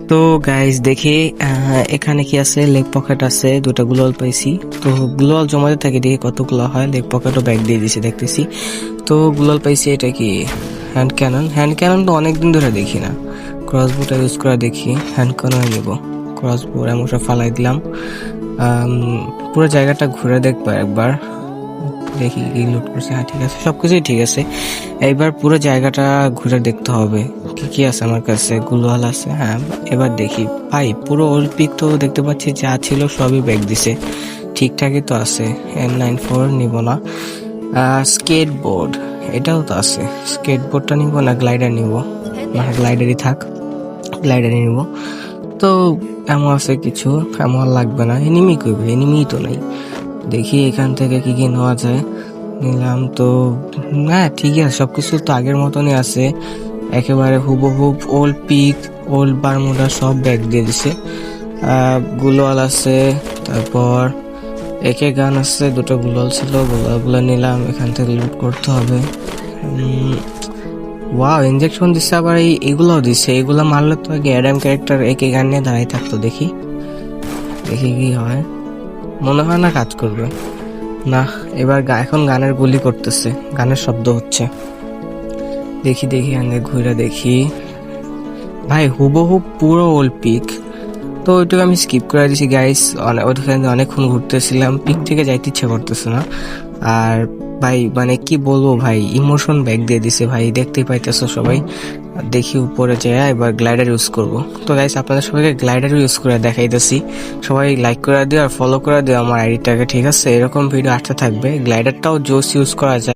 তো গাইস দেখি এখানে কি আছে, লেগ পকেট আছে, দুটা গ্লোয়াল পাইছি। তো গ্লোয়াল জমাতে থাকি, দেখি কতগুলো হয়। লেগ পকেটও ব্যাগ দিয়ে দিছি দেখতেছি। তো গ্লোয়াল পাইছি। এটা কি হ্যান্ড ক্যানন? হ্যান্ড ক্যানন তো অনেকদিন ধরে দেখি না। ক্রসবোটা ইউজ করা দেখি, হ্যান্ড ক্যানন নিব। ক্রসবো এমন সব ফালাই দিলাম। পুরো জায়গাটা ঘুরে দেখবো একবার, দেখি কি লুট করছে। হ্যাঁ ঠিক আছে, সবকিছুই ঠিক আছে। এইবার পুরো জায়গাটা ঘুরে দেখতে হবে কি কি আছে আমার কাছে। গুলওয়াল আছে, হ্যাঁ। এবার দেখি ভাই, পুরো ওল্ড পিক তো দেখতে পাচ্ছি যা ছিল সবই ব্যাগ দিছে, ঠিকঠাকই তো আছে। M94 নিব না। স্কেটবোর্ড এটাও তো আছে, স্কেটবোর্ডটা নিব না গ্লাইডার নিব? না, গ্লাইডারই থাক, গ্লাইডারই নিব। তো এমন আছে কিছু, এমন লাগবে না। এনিমি করবে, এনিমি তো নাই। দেখি এখান থেকে কি কি নেওয়া যায়। নিলাম তো, হ্যাঁ ঠিক আছে, সবকিছু তো আগের মতনই আছে, একেবারে হুবহুব ওল্ড পিক, ওল্ড বারমুডা সব ব্যাগ দিয়ে দিছে। গুলোয়াল আছে, তারপর একে গান আছে, দুটো গুলোয়াল ছিল, গুলোয়ালগুলো নিলাম। এখান থেকে লুট করতে হবে। ওয়াও, ইনজেকশন দিচ্ছে আবার, এগুলোও দিচ্ছে। এগুলো মারলে তো আগে অ্যাডাম ক্যারেক্টার একে গান নিয়ে দাঁড়াই থাকতো। দেখি দেখি কি হয়, মনে হয় না কাজ করবে। না, এবার এখন গানের গুলি করতেছে, গানের শব্দ হচ্ছে। দেখি দেখি আগে ঘুরে দেখি। ভাই হুবহু পুরো ওল্ড পিক। তো ওইটুকু আমি স্কিপ করে দিছি গাইস। ওইখানে অনেকক্ষণ ঘুরতেছিলাম, পিক থেকে যাইতে ইচ্ছা করতেছে না। আর ভাই মানে কি বলবো ভাই, ইমোশন ব্যাক দিয়ে দিছে ভাই, দেখতেই পাইতেছো সবাই। দেখি উপরে যায়, এবার গ্লাইডার ইউজ করব। তো গাইস আপনাদের সবাইকে গ্লাইডার ইউজ করে দেখাইতেছি। সবাই লাইক করে দিও আর ফলো করে দিও আমার আইডিটাকে, ঠিক আছে? এরকম ভিডিও আসতে থাকবে। গ্লাইডারটাও জোস ইউজ করা যায়।